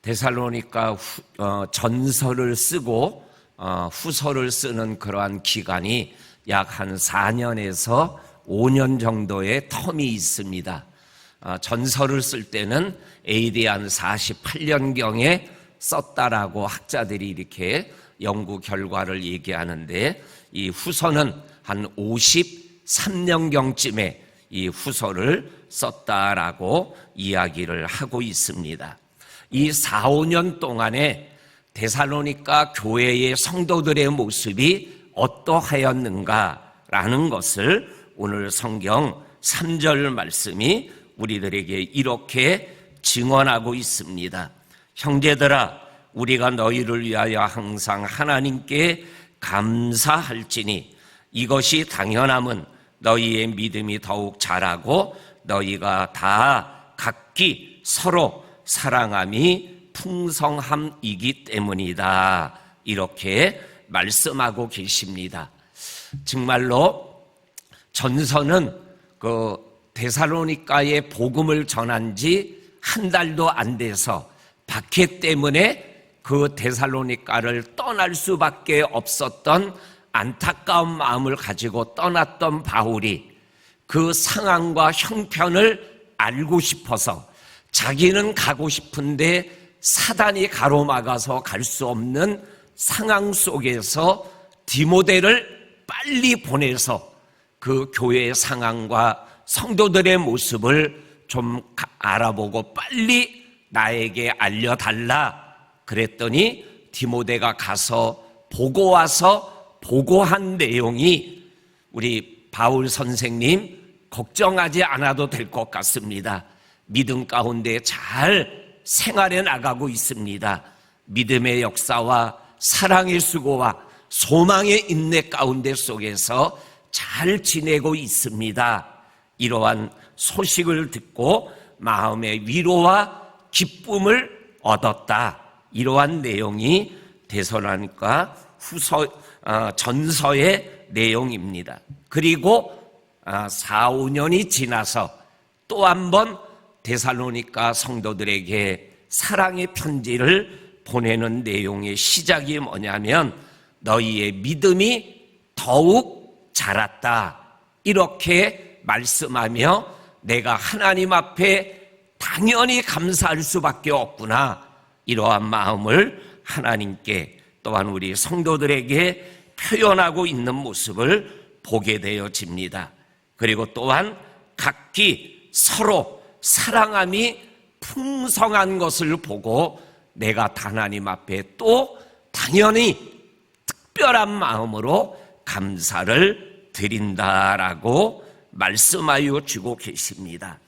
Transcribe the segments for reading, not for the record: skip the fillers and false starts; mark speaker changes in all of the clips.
Speaker 1: 데살로니가 전서를 쓰고 후서를 쓰는 그러한 기간이 약 한 4년에서 5년 정도의 텀이 있습니다. 전서를 쓸 때는 AD 한 48년경에 썼다라고 학자들이 이렇게 연구 결과를 얘기하는데, 이 후서는 한 53년경쯤에 이 후서를 썼다라고 이야기를 하고 있습니다. 이 4, 5년 동안에 데살로니가 교회의 성도들의 모습이 어떠하였는가라는 것을 오늘 성경 3절 말씀이 우리들에게 이렇게 증언하고 있습니다. 형제들아, 우리가 너희를 위하여 항상 하나님께 감사할지니 이것이 당연함은 너희의 믿음이 더욱 자라고 너희가 다 각기 서로 사랑함이 풍성함이기 때문이다. 이렇게 말씀하고 계십니다. 정말로 전서는 데살로니가에 복음을 전한 지 한 달도 안 돼서 박해 때문에 그 데살로니가를 떠날 수밖에 없었던 안타까운 마음을 가지고 떠났던 바울이 그 상황과 형편을 알고 싶어서 자기는 가고 싶은데 사단이 가로막아서 갈 수 없는 상황 속에서 디모데를 빨리 보내서 그 교회의 상황과 성도들의 모습을 좀 알아보고 빨리 나에게 알려달라 그랬더니 디모데가 가서 보고 와서 보고한 내용이 우리 바울 선생님 걱정하지 않아도 될 것 같습니다. 믿음 가운데 잘 생활해 나가고 있습니다. 믿음의 역사와 사랑의 수고와 소망의 인내 가운데 속에서 잘 지내고 있습니다. 이러한 소식을 듣고 마음의 위로와 기쁨을 얻었다. 이러한 내용이 데살로니가 전서의 내용입니다. 그리고 4, 5년이 지나서 또 한 번 데살로니가 성도들에게 사랑의 편지를 보내는 내용의 시작이 뭐냐면 너희의 믿음이 더욱 자랐다. 이렇게 말씀하며 내가 하나님 앞에 당연히 감사할 수밖에 없구나. 이러한 마음을 하나님께 또한 우리 성도들에게 표현하고 있는 모습을 보게 되어집니다. 그리고 또한 각기 서로 사랑함이 풍성한 것을 보고 내가 하나님 앞에 또 당연히 특별한 마음으로 감사를 드린다라고 말씀하여 주고 계십니다.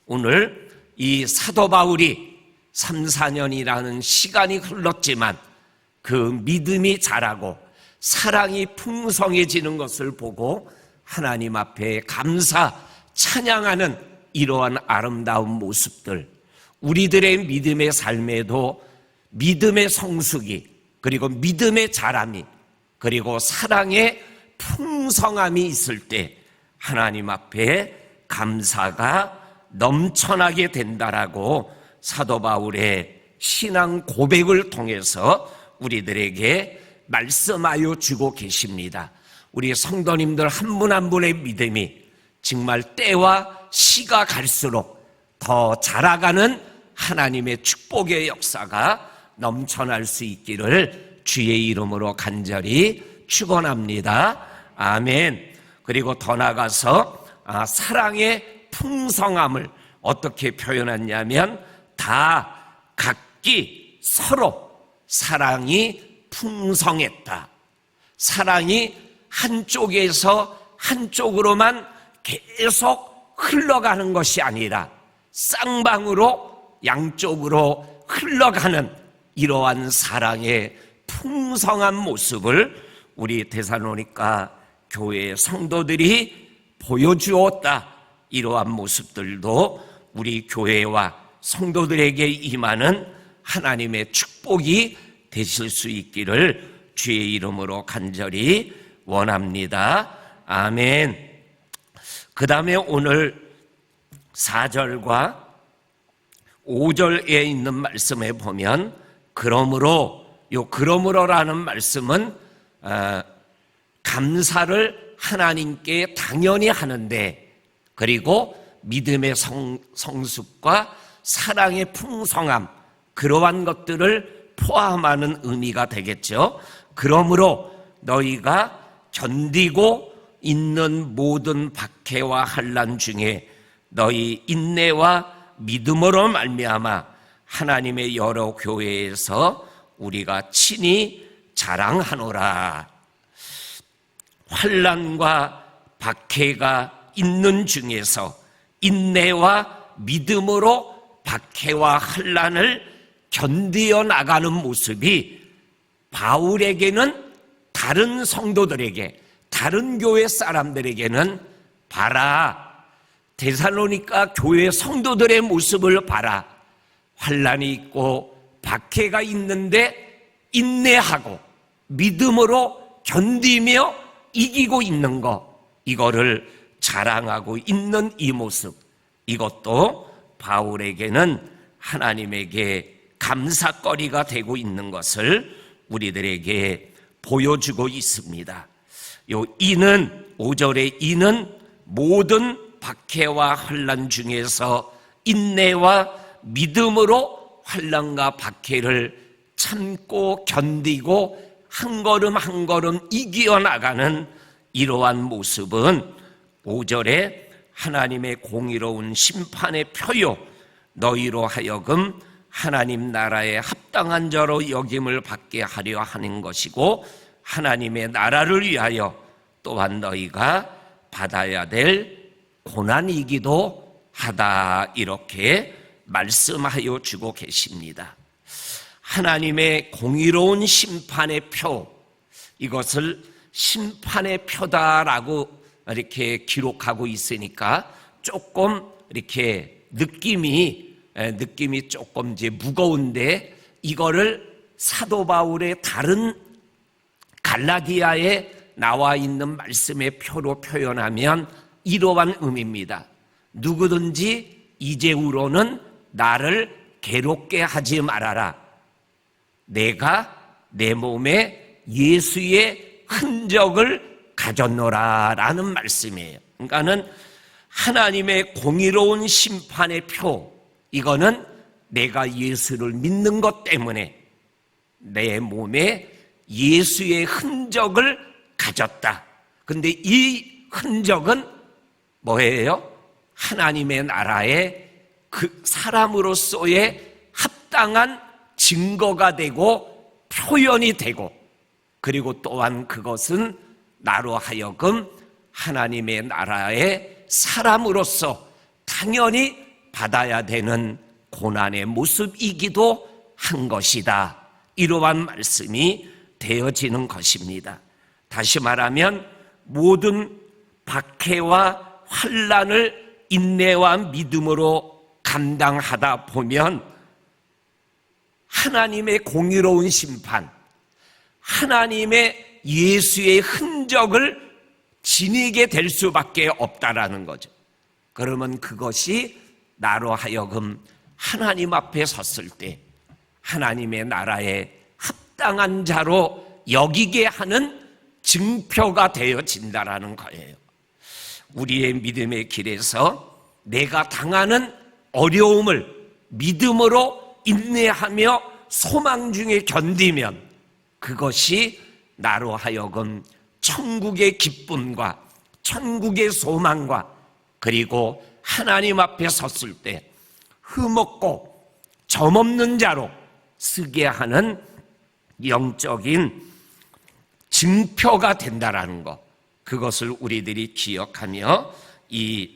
Speaker 1: 오늘 이 사도 바울이 3, 4년이라는 시간이 흘렀지만 그 믿음이 자라고 사랑이 풍성해지는 것을 보고 하나님 앞에 감사, 찬양하는 이러한 아름다운 모습들, 우리들의 믿음의 삶에도 믿음의 성숙이, 그리고 믿음의 자람이, 그리고 사랑의 풍성함이 있을 때 하나님 앞에 감사가 넘쳐나게 된다라고 사도 바울의 신앙 고백을 통해서 우리들에게 말씀하여 주고 계십니다. 우리 성도님들 한 분 한 분의 믿음이 정말 때와 시가 갈수록 더 자라가는 하나님의 축복의 역사가 넘쳐날 수 있기를 주의 이름으로 간절히 축원합니다. 아멘. 그리고 더 나아가서 사랑의 풍성함을 어떻게 표현했냐면 다 각기 서로 사랑이 풍성했다. 사랑이 한쪽에서 한쪽으로만 계속 흘러가는 것이 아니라 쌍방으로 양쪽으로 흘러가는 이러한 사랑의 풍성한 모습을 우리 데살로니가 교회의 성도들이 보여주었다. 이러한 모습들도 우리 교회와 성도들에게 임하는 하나님의 축복이 되실 수 있기를 주의 이름으로 간절히 원합니다. 아멘. 그 다음에 오늘 4절과 5절에 있는 말씀에 보면 그러므로라는 말씀은 감사를 하나님께 당연히 하는데, 그리고 믿음의 성숙과 사랑의 풍성함, 그러한 것들을 포함하는 의미가 되겠죠. 그러므로 너희가 견디고 있는 모든 박해와 환난 중에 너희 인내와 믿음으로 말미암아 하나님의 여러 교회에서 우리가 친히 자랑하노라. 환난과 박해가 있는 중에서 인내와 믿음으로 박해와 환난을 견디어 나가는 모습이 바울에게는, 다른 성도들에게, 다른 교회 사람들에게는 봐라, 데살로니가 교회 성도들의 모습을 봐라, 환난이 있고 박해가 있는데 인내하고 믿음으로 견디며 이기고 있는 것, 이거를 자랑하고 있는 이 모습, 이것도 바울에게는 하나님에게 감사거리가 되고 있는 것을 우리들에게 보여주고 있습니다. 요 이는, 5절의 이는 모든 박해와 환난 중에서 인내와 믿음으로 환난과 박해를 참고 견디고 한 걸음 한 걸음 이겨나가는 이러한 모습은 5절에 하나님의 공의로운 심판의 표요, 너희로 하여금 하나님 나라에 합당한 자로 여김을 받게 하려 하는 것이고 하나님의 나라를 위하여 또한 너희가 받아야 될 고난이기도 하다, 이렇게 말씀하여 주고 계십니다. 하나님의 공의로운 심판의 표, 이것을 심판의 표다라고 이렇게 기록하고 있으니까 조금 이렇게 느낌이 조금 이제 무거운데, 이거를 사도 바울의 다른 갈라디아에 나와 있는 말씀의 표로 표현하면 이러한 의미입니다. 누구든지 이제후로는 나를 괴롭게 하지 말아라. 내가 내 몸에 예수의 흔적을 가졌노라라는 말씀이에요. 그러니까는 하나님의 공의로운 심판의 표, 이거는 내가 예수를 믿는 것 때문에 내 몸에 예수의 흔적을 가졌다. 근데 이 흔적은 뭐예요? 하나님의 나라의 그 사람으로서의 합당한 증거가 되고 표현이 되고, 그리고 또한 그것은 나로 하여금 하나님의 나라의 사람으로서 당연히 받아야 되는 고난의 모습이기도 한 것이다, 이러한 말씀이 되어지는 것입니다. 다시 말하면 모든 박해와 환난을 인내와 믿음으로 감당하다 보면 하나님의 공의로운 심판, 하나님의 예수의 흔적을 지니게 될 수밖에 없다라는 거죠. 그러면 그것이 나로 하여금 하나님 앞에 섰을 때 하나님의 나라에 합당한 자로 여기게 하는 증표가 되어진다라는 거예요. 우리의 믿음의 길에서 내가 당하는 어려움을 믿음으로 인내하며 소망 중에 견디면 그것이 나로 하여금 천국의 기쁨과 천국의 소망과, 그리고 하나님 앞에 섰을 때 흠없고 점없는 자로 쓰게 하는 영적인 증표가 된다라는 것, 그것을 우리들이 기억하며 이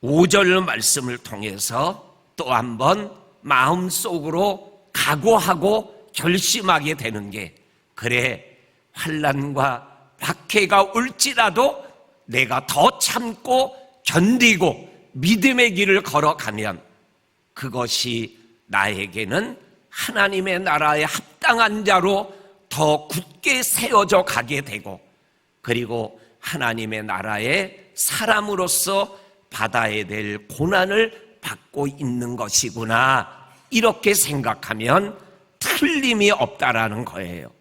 Speaker 1: 5절 말씀을 통해서 또 한 번 마음속으로 각오하고 결심하게 되는 게, 그래, 환난과 박해가 올지라도 내가 더 참고 견디고 믿음의 길을 걸어가면 그것이 나에게는 하나님의 나라에 합당한 자로 더 굳게 세워져 가게 되고, 그리고 하나님의 나라의 사람으로서 받아야 될 고난을 받고 있는 것이구나, 이렇게 생각하면 틀림이 없다라는 거예요.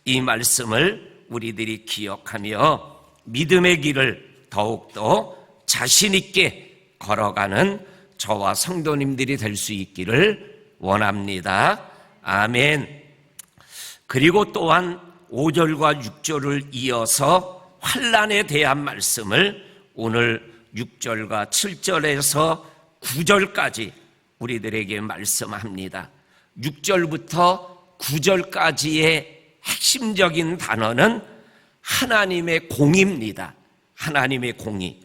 Speaker 1: 이 말씀을 우리들이 기억하며 믿음의 길을 더욱더 자신 있게 걸어가는 저와 성도님들이 될 수 있기를 원합니다. 아멘. 그리고 또한 5절과 6절을 이어서 환난에 대한 말씀을 오늘 6절과 7절에서 9절까지 우리들에게 말씀합니다. 6절부터 9절까지의 핵심적인 단어는 하나님의 공의입니다. 하나님의 공의.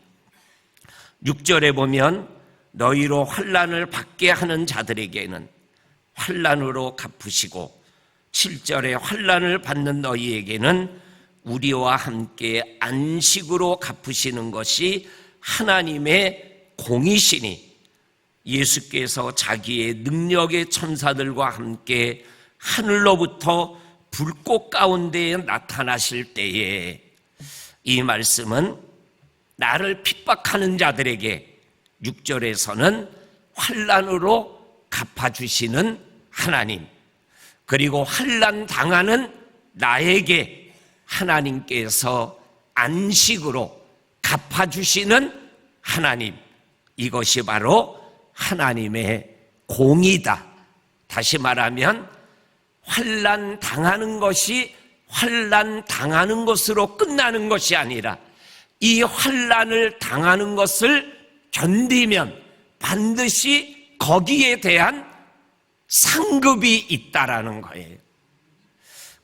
Speaker 1: 6절에 보면 너희로 환난을 받게 하는 자들에게는 환난으로 갚으시고, 7절에 환난을 받는 너희에게는 우리와 함께 안식으로 갚으시는 것이 하나님의 공의시니, 예수께서 자기의 능력의 천사들과 함께 하늘로부터 불꽃 가운데에 나타나실 때에, 이 말씀은 나를 핍박하는 자들에게 6절에서는 환난으로 갚아주시는 하나님, 그리고 환난 당하는 나에게 하나님께서 안식으로 갚아주시는 하나님, 이것이 바로 하나님의 공의다. 다시 말하면 환난 당하는 것이 환난 당하는 것으로 끝나는 것이 아니라, 이 환난을 당하는 것을 견디면 반드시 거기에 대한 상급이 있다라는 거예요.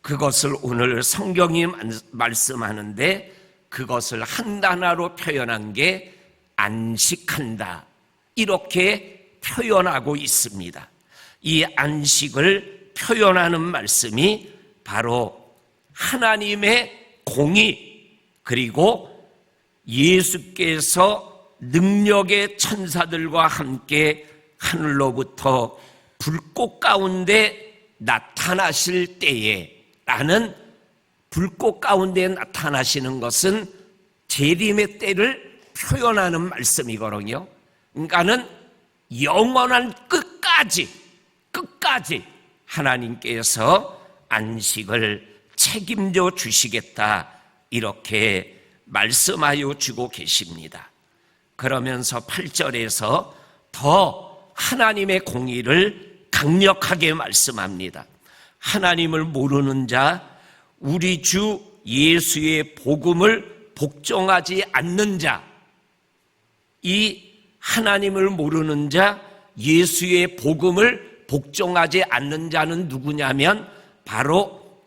Speaker 1: 그것을 오늘 성경이 말씀하는데, 그것을 한 단어로 표현한 게 안식한다, 이렇게 표현하고 있습니다. 이 안식을 표현하는 말씀이 바로 하나님의 공의, 그리고 예수께서 능력의 천사들과 함께 하늘로부터 불꽃 가운데 나타나실 때에, 라는, 불꽃 가운데 나타나시는 것은 재림의 때를 표현하는 말씀이거든요. 그러니까는 영원한 끝까지 하나님께서 안식을 책임져 주시겠다, 이렇게 말씀하여 주고 계십니다. 그러면서 8절에서 더 하나님의 공의를 강력하게 말씀합니다. 하나님을 모르는 자, 우리 주 예수의 복음을 복종하지 않는 자, 이 하나님을 모르는 자, 예수의 복음을 복종하지 않는 자는 누구냐면 바로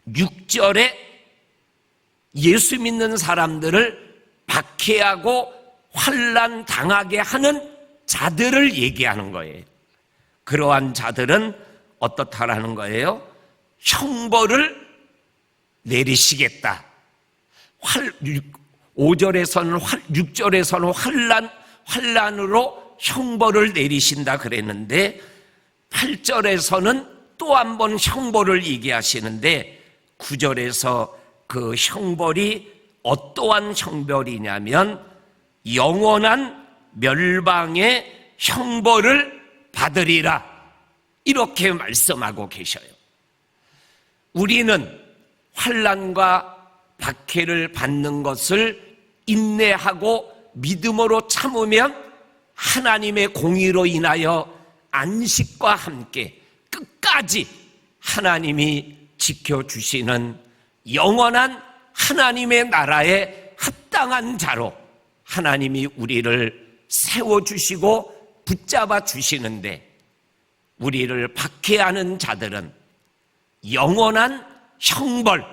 Speaker 1: 6절에 예수 믿는 사람들을 박해하고 환난 당하게 하는 자들을 얘기하는 거예요. 그러한 자들은 어떻다라는 거예요? 형벌을 내리시겠다. 5절에서는 6절에서는 환난으로 형벌을 내리신다 그랬는데, 8절에서는 또 한 번 형벌을 얘기하시는데, 9절에서 그 형벌이 어떠한 형벌이냐면 영원한 멸망의 형벌을 받으리라, 이렇게 말씀하고 계셔요. 우리는 환난과 박해를 받는 것을 인내하고 믿음으로 참으면 하나님의 공의로 인하여 안식과 함께 끝까지 하나님이 지켜주시는 영원한 하나님의 나라에 합당한 자로 하나님이 우리를 세워주시고 붙잡아 주시는데, 우리를 박해하는 자들은 영원한 형벌,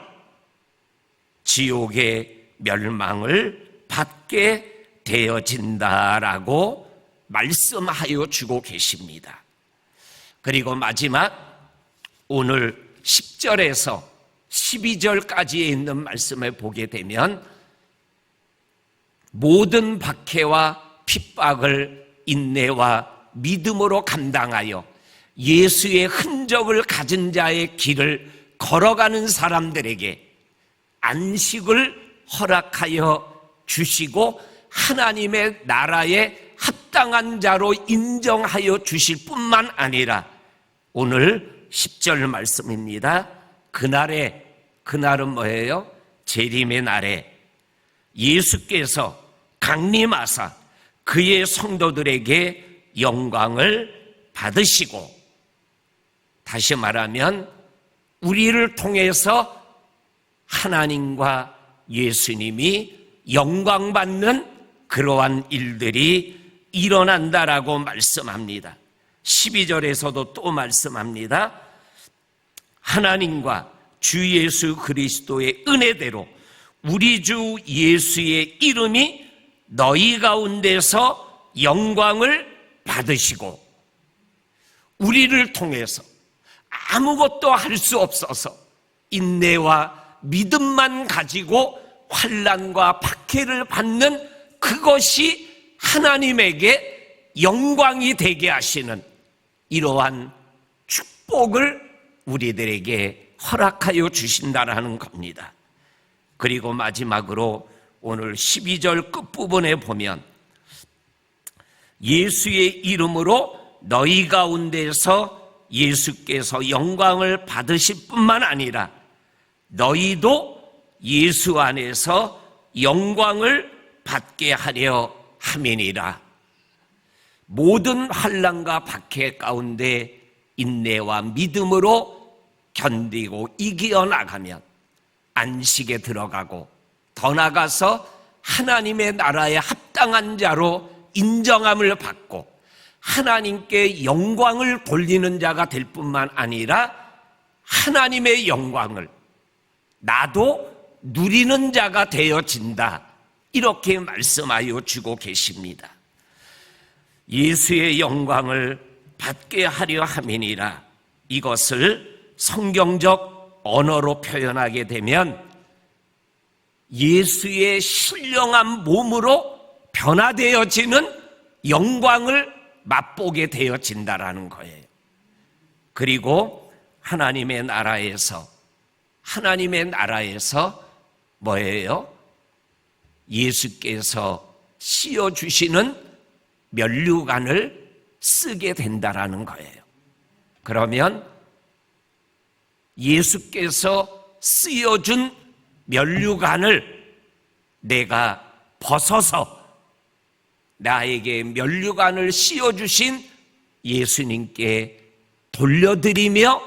Speaker 1: 지옥의 멸망을 받게 되어진다라고 말씀하여 주고 계십니다. 그리고 마지막 오늘 10절에서 12절까지에 있는 말씀을 보게 되면 모든 박해와 핍박을 인내와 믿음으로 감당하여 예수의 흔적을 가진 자의 길을 걸어가는 사람들에게 안식을 허락하여 주시고 하나님의 나라에 합당한 합당한 자로 인정하여 주실 뿐만 아니라 오늘 10절 말씀입니다. 그날은 뭐예요? 재림의 날에 예수께서 강림하사 그의 성도들에게 영광을 받으시고, 다시 말하면 우리를 통해서 하나님과 예수님이 영광받는 그러한 일들이 일어난다라고 말씀합니다. 12절에서도 또 말씀합니다. 하나님과 주 예수 그리스도의 은혜대로 우리 주 예수의 이름이 너희 가운데서 영광을 받으시고, 우리를 통해서 아무것도 할 수 없어서 인내와 믿음만 가지고 환난과 박해를 받는 그것이 하나님에게 영광이 되게 하시는 이러한 축복을 우리들에게 허락하여 주신다라는 겁니다. 그리고 마지막으로 오늘 12절 끝부분에 보면 예수의 이름으로 너희 가운데서 예수께서 영광을 받으실 뿐만 아니라 너희도 예수 안에서 영광을 받게 하려 함이니라. 모든 환난과 박해 가운데 인내와 믿음으로 견디고 이겨나가면 안식에 들어가고, 더 나아가서 하나님의 나라에 합당한 자로 인정함을 받고 하나님께 영광을 돌리는 자가 될 뿐만 아니라 하나님의 영광을 나도 누리는 자가 되어진다, 이렇게 말씀하여 주고 계십니다. 예수의 영광을 받게 하려 함이니라. 이것을 성경적 언어로 표현하게 되면 예수의 신령한 몸으로 변화되어지는 영광을 맛보게 되어진다라는 거예요. 그리고 하나님의 나라에서 뭐예요? 예수께서 씌워주시는 면류관을 쓰게 된다라는 거예요. 그러면 예수께서 쓰여준 면류관을 내가 벗어서 나에게 면류관을 씌워주신 예수님께 돌려드리며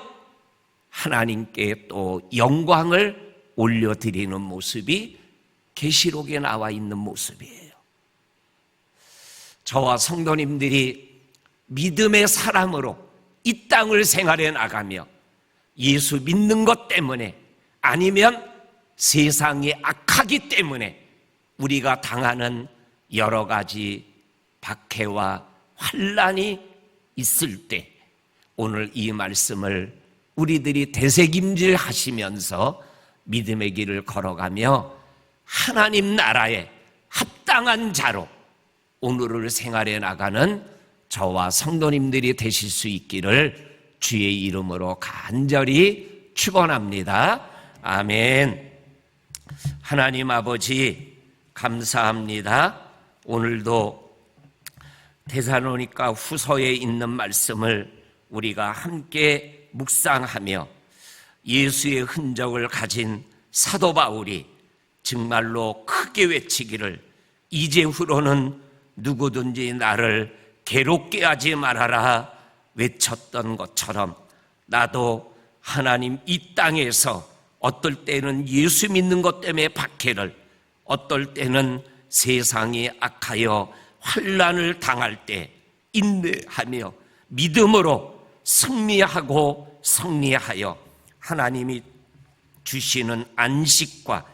Speaker 1: 하나님께 또 영광을 올려드리는 모습이 계시록에 나와 있는 모습이에요. 저와 성도님들이 믿음의 사람으로 이 땅을 생활해 나가며 예수 믿는 것 때문에, 아니면 세상이 악하기 때문에 우리가 당하는 여러 가지 박해와 환난이 있을 때 오늘 이 말씀을 우리들이 되새김질 하시면서 믿음의 길을 걸어가며 하나님 나라에 합당한 자로 오늘을 생활해 나가는 저와 성도님들이 되실 수 있기를 주의 이름으로 간절히 축원합니다. 아멘. 하나님 아버지 감사합니다. 오늘도 데살로니가 후서에 있는 말씀을 우리가 함께 묵상하며 예수의 흔적을 가진 사도 바울이 정말로 크게 외치기를 이제후로는 누구든지 나를 괴롭게 하지 말아라 외쳤던 것처럼, 나도 하나님 이 땅에서 어떨 때는 예수 믿는 것 때문에 박해를, 어떨 때는 세상이 악하여 환난을 당할 때 인내하며 믿음으로 승리하고 성리하여 하나님이 주시는 안식과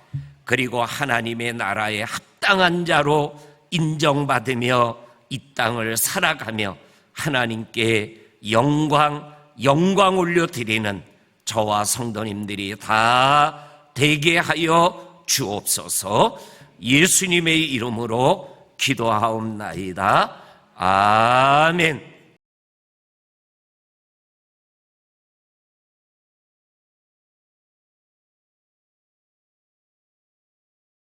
Speaker 1: 그리고 하나님의 나라에 합당한 자로 인정받으며 이 땅을 살아가며 하나님께 영광 올려드리는 저와 성도님들이 다 되게 하여 주옵소서. 예수님의 이름으로 기도하옵나이다. 아멘.